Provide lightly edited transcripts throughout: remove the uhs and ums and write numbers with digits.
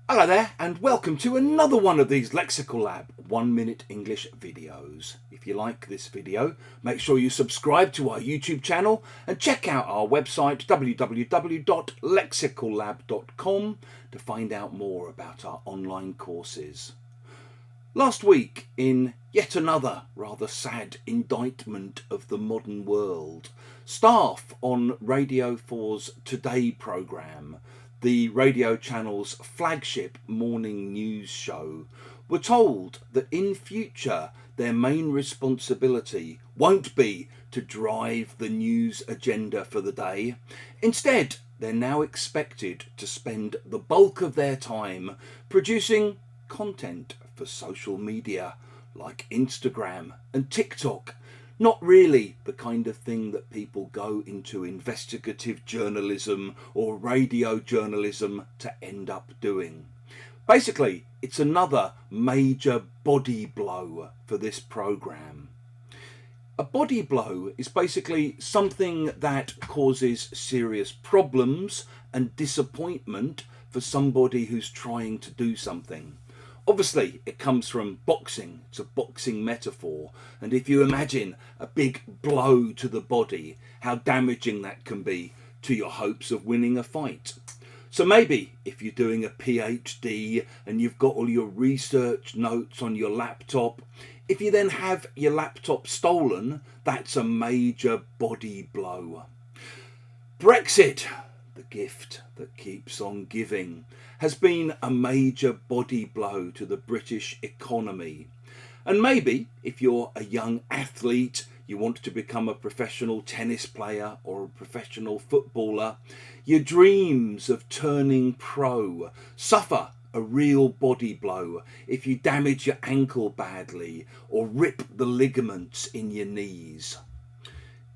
Hello there and welcome to another one of these Lexical Lab 1 minute English videos. If you like this video, make sure you subscribe to our YouTube channel and check out our website www.lexicallab.com to find out more about our online courses. Last week, in yet another rather sad indictment of the modern world, staff on Radio 4's Today programme, the radio channel's flagship morning news show, were told that in future their main responsibility won't be to drive the news agenda for the day. Instead, they're now expected to spend the bulk of their time producing content for social media like Instagram and TikTok. Not really the kind of thing that people go into investigative journalism or radio journalism to end up doing. Basically, it's another major body blow for this program. A body blow is basically something that causes serious problems and disappointment for somebody who's trying to do something. Obviously, it comes from boxing. It's a boxing metaphor. And if you imagine a big blow to the body, how damaging that can be to your hopes of winning a fight. So maybe if you're doing a PhD and you've got all your research notes on your laptop, if you then have your laptop stolen, that's a major body blow. Brexit, the gift that keeps on giving, has been a major body blow to the British economy. And maybe if you're a young athlete, you want to become a professional tennis player or a professional footballer, your dreams of turning pro suffer a real body blow if you damage your ankle badly or rip the ligaments in your knees.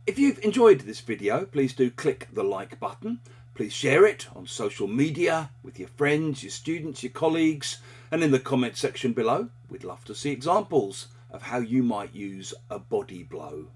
If you've enjoyed this video, please do click the like button. Please share it on social media with your friends, your students, your colleagues, and in the comment section below, we'd love to see examples of how you might use a body blow.